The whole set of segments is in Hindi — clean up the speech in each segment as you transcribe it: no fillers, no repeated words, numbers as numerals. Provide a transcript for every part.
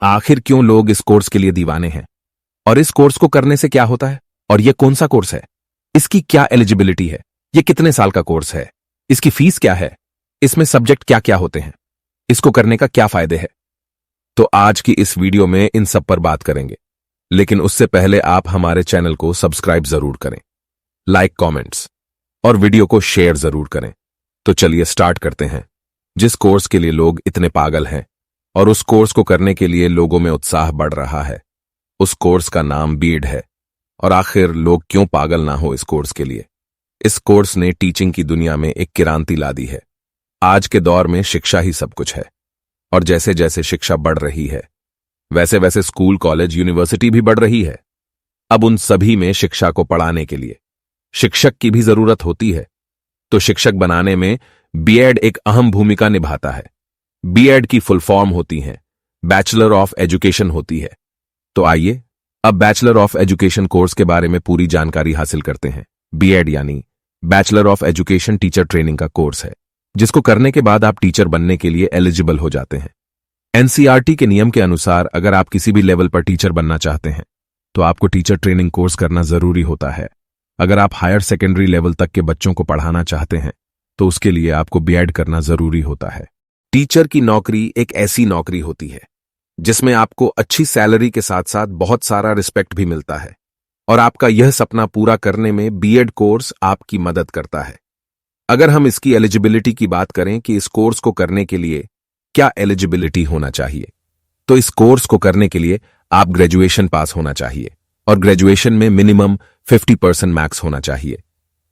आखिर क्यों लोग इस कोर्स के लिए दीवाने हैं, और इस कोर्स को करने से क्या होता है, और यह कौन सा कोर्स है, इसकी क्या एलिजिबिलिटी है, यह कितने साल का कोर्स है, इसकी फीस क्या है, इसमें सब्जेक्ट क्या क्या होते हैं, इसको करने का क्या फायदे हैं। तो आज की इस वीडियो में इन सब पर बात करेंगे, लेकिन उससे पहले आप हमारे चैनल को सब्सक्राइब जरूर करें, लाइक, कमेंट्स और वीडियो को शेयर जरूर करें। तो चलिए स्टार्ट करते हैं। जिस कोर्स के लिए लोग इतने पागल हैं और उस कोर्स को करने के लिए लोगों में उत्साह बढ़ रहा है, उस कोर्स का नाम बीएड है। और आखिर लोग क्यों पागल ना हो इस कोर्स के लिए। इस कोर्स ने टीचिंग की दुनिया में एक क्रांति ला दी है। आज के दौर में शिक्षा ही सब कुछ है, और जैसे जैसे शिक्षा बढ़ रही है वैसे वैसे स्कूल, कॉलेज, यूनिवर्सिटी भी बढ़ रही है। अब उन सभी में शिक्षा को पढ़ाने के लिए शिक्षक की भी जरूरत होती है। तो शिक्षक बनाने में बीएड एक अहम भूमिका निभाता है। बीएड की फुल फॉर्म होती है बैचलर ऑफ एजुकेशन होती है। तो आइए अब बैचलर ऑफ एजुकेशन कोर्स के बारे में पूरी जानकारी हासिल करते हैं। बीएड यानी bachelor of education teacher training का कोर्स है, जिसको करने के बाद आप टीचर बनने के लिए एलिजिबल हो जाते हैं। एनसीईआरटी के नियम के अनुसार अगर आप किसी भी लेवल पर टीचर बनना चाहते हैं तो आपको टीचर ट्रेनिंग कोर्स करना जरूरी होता है। अगर आप हायर सेकेंडरी लेवल तक के बच्चों को पढ़ाना चाहते हैं तो उसके लिए आपको बीएड करना जरूरी होता है। टीचर की नौकरी एक ऐसी नौकरी होती है जिसमें आपको अच्छी सैलरी के साथ साथ बहुत सारा रिस्पेक्ट भी मिलता है, और आपका यह सपना पूरा करने में बीएड कोर्स आपकी मदद करता है। अगर हम इसकी एलिजिबिलिटी की बात करें कि इस कोर्स को करने के लिए क्या एलिजिबिलिटी होना चाहिए, तो इस कोर्स को करने के लिए आप ग्रेजुएशन पास होना चाहिए, और ग्रेजुएशन में मिनिमम 50% मैक्स होना चाहिए।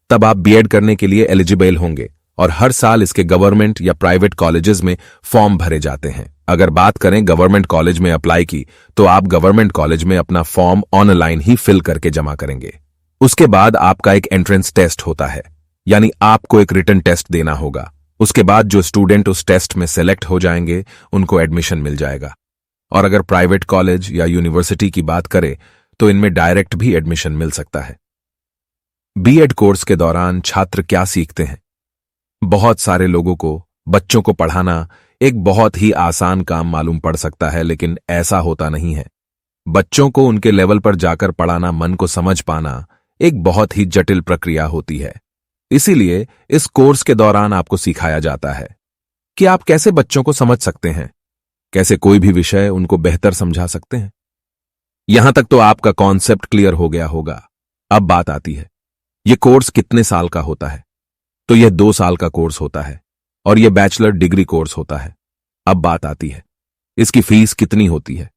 तब आप बीएड करने के लिए एलिजिबल होंगे, और हर साल इसके गवर्नमेंट या प्राइवेट कॉलेजेस में फॉर्म भरे जाते हैं। अगर बात करें गवर्नमेंट कॉलेज में अप्लाई की, तो आप गवर्नमेंट कॉलेज में अपना फॉर्म ऑनलाइन ही फिल करके जमा करेंगे। उसके बाद आपका एक एंट्रेंस टेस्ट होता है, यानी आपको एक रिटन टेस्ट देना होगा। उसके बाद जो स्टूडेंट उस टेस्ट में सेलेक्ट हो जाएंगे उनको एडमिशन मिल जाएगा। और अगर प्राइवेट कॉलेज या यूनिवर्सिटी की बात करें तो इनमें डायरेक्ट भी एडमिशन मिल सकता है। बीएड कोर्स के दौरान छात्र क्या सीखते हैं? बहुत सारे लोगों को बच्चों को पढ़ाना एक बहुत ही आसान काम मालूम पड़ सकता है, लेकिन ऐसा होता नहीं है। बच्चों को उनके लेवल पर जाकर पढ़ाना, मन को समझ पाना एक बहुत ही जटिल प्रक्रिया होती है। इसीलिए इस कोर्स के दौरान आपको सिखाया जाता है कि आप कैसे बच्चों को समझ सकते हैं, कैसे कोई भी विषय उनको बेहतर समझा सकते हैं। यहां तक तो आपका कॉन्सेप्ट क्लियर हो गया होगा। अब बात आती है, यह कोर्स कितने साल का होता है? तो यह 2 साल का कोर्स होता है, और यह बैचलर डिग्री कोर्स होता है। अब बात आती है, इसकी फीस कितनी होती है?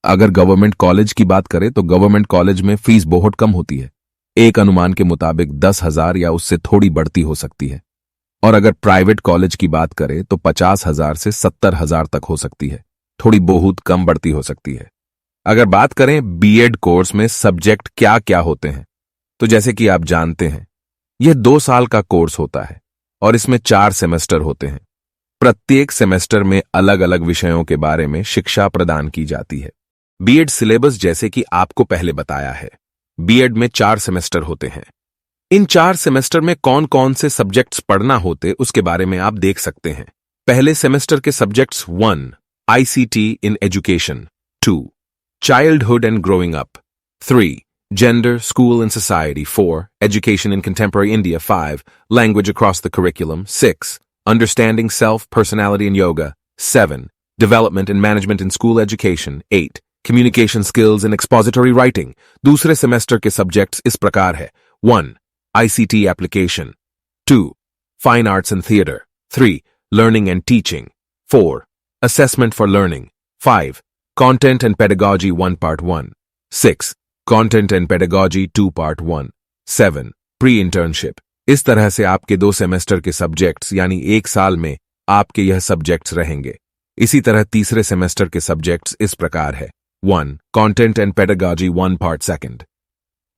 अगर गवर्नमेंट कॉलेज की बात करें तो गवर्नमेंट कॉलेज में फीस बहुत कम होती है। एक अनुमान के मुताबिक 10,000 या उससे थोड़ी बढ़ती हो सकती है। और अगर प्राइवेट कॉलेज की बात करें तो 50,000 से 70,000 तक हो सकती है, थोड़ी बहुत कम बढ़ती हो सकती है। अगर बात करें बीएड कोर्स में सब्जेक्ट क्या क्या होते हैं, तो जैसे कि आप जानते हैं यह 2 साल का कोर्स होता है, और इसमें 4 सेमेस्टर होते हैं। प्रत्येक सेमेस्टर में अलग अलग विषयों के बारे में शिक्षा प्रदान की जाती है। बीएड सिलेबस जैसे कि आपको पहले बताया है, बीएड में 4 सेमेस्टर होते हैं। इन 4 सेमेस्टर में कौन कौन से सब्जेक्ट्स पढ़ना होते उसके बारे में आप देख सकते हैं। पहले सेमेस्टर के subjects 1 ICT in education, 2 childhood and growing up, 3 Gender, School and Society, 4 Education in Contemporary India, 5 Language across the curriculum, 6 Understanding Self, Personality and Yoga, 7 Development and Management in School Education, 8 Communication Skills and Expository Writing। दूसरे सेमेस्टर के सब्जेक्ट्स इस प्रकार है: 1 ICT Application, 2 Fine Arts and Theatre, 3 Learning and Teaching, 4 Assessment for Learning, 5 Content and Pedagogy 1 Part 1, 6 Content and Pedagogy 2 Part 1, 7 Pre-Internship। इस तरह से आपके 2 सेमेस्टर के सब्जेक्ट्स यानी 1 साल में आपके यह सब्जेक्ट्स रहेंगे। इसी तरह तीसरे सेमेस्टर के सब्जेक्ट्स इस प्रकार है: 1 Content and Pedagogy 1 Part 2,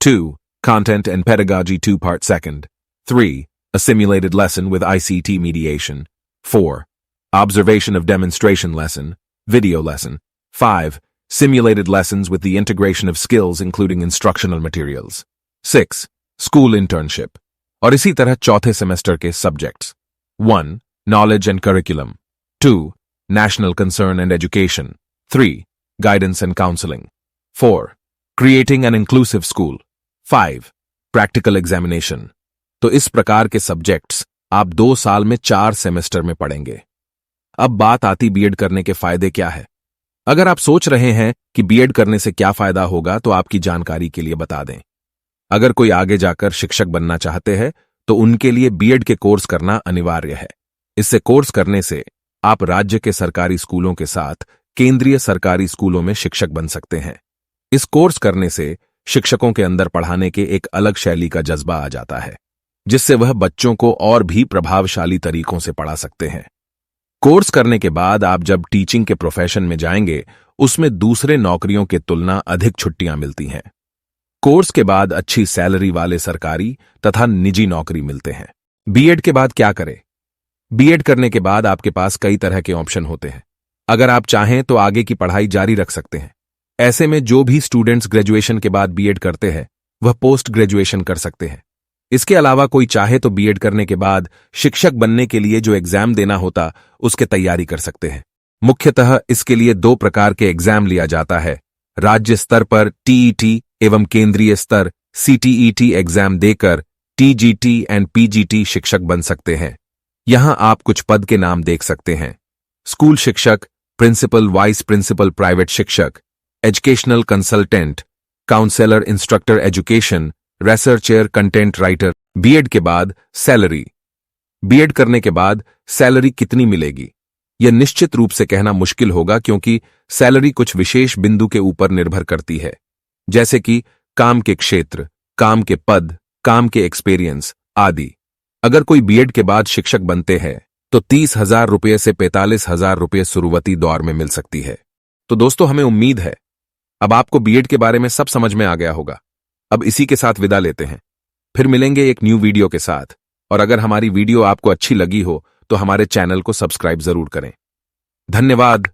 2 Content and Pedagogy 2 Part 2, 3 A Simulated Lesson with ICT Mediation, 4 Observation of Demonstration Lesson, Video Lesson, 5 Simulated lessons with the integration of skills including instructional materials, 6 School Internship। और इसी तरह चौथे सेमेस्टर के subjects: 1 Knowledge and Curriculum, 2 National Concern and Education, 3 guidance and counseling. 4. Creating an inclusive school. 5. Practical examination. तो इस प्रकार के सब्जेक्ट्स आप 2 साल में 4 सेमेस्टर में पढ़ेंगे। अब बात आती बीएड करने के फायदे क्या है। अगर आप सोच रहे हैं कि बीएड करने से क्या फायदा होगा तो आपकी जानकारी के लिए बता दें। अगर कोई आगे जाकर शिक्षक बनना चाहते हैं तो उनके लिए बीएड के कोर्स करना अनिवार्य है। इससे कोर्स करने से आप राज्य के सरकारी स्कूलों के साथ केंद्रीय सरकारी स्कूलों में शिक्षक बन सकते हैं। इस कोर्स करने से शिक्षकों के अंदर पढ़ाने के एक अलग शैली का जज्बा आ जाता है, जिससे वह बच्चों को और भी प्रभावशाली तरीकों से पढ़ा सकते हैं। कोर्स करने के बाद आप जब टीचिंग के प्रोफेशन में जाएंगे, उसमें दूसरे नौकरियों की तुलना अधिक छुट्टियां मिलती हैं। कोर्स के बाद अच्छी सैलरी वाले सरकारी तथा निजी नौकरी मिलते हैं। बीएड के बाद क्या करें? बीएड करने के बाद आपके पास कई तरह के ऑप्शन होते हैं। अगर आप चाहें तो आगे की पढ़ाई जारी रख सकते हैं। ऐसे में जो भी स्टूडेंट्स ग्रेजुएशन के बाद बीएड करते हैं वह पोस्ट ग्रेजुएशन कर सकते हैं। इसके अलावा कोई चाहे तो बीएड करने के बाद शिक्षक बनने के लिए जो एग्जाम देना होता उसके तैयारी कर सकते हैं। मुख्यतः इसके लिए 2 प्रकार के एग्जाम लिया जाता है। राज्य स्तर पर टीईटी एवं केंद्रीय स्तर सीटीईटी एग्जाम देकर टीजीटी एंड पीजीटी शिक्षक बन सकते हैं। यहां आप कुछ पद के नाम देख सकते हैं। स्कूल शिक्षक, प्रिंसिपल, वाइस प्रिंसिपल, प्राइवेट शिक्षक, educational consultant, counsellor, instructor education, researcher, content writer. BEd के बाद सैलरी। बीएड करने के बाद सैलरी कितनी मिलेगी यह निश्चित रूप से कहना मुश्किल होगा, क्योंकि सैलरी कुछ विशेष बिंदु के ऊपर निर्भर करती है, जैसे कि काम के क्षेत्र, काम के पद, काम के एक्सपीरियंस आदि। अगर कोई बीएड के बाद शिक्षक बनते हैं तो 30,000 रुपये से 45,000 रुपये शुरुआती दौर में मिल सकती है। तो दोस्तों, हमें उम्मीद है अब आपको बीएड के बारे में सब समझ में आ गया होगा। अब इसी के साथ विदा लेते हैं, फिर मिलेंगे एक न्यू वीडियो के साथ। और अगर हमारी वीडियो आपको अच्छी लगी हो तो हमारे चैनल को सब्सक्राइब जरूर करें। धन्यवाद।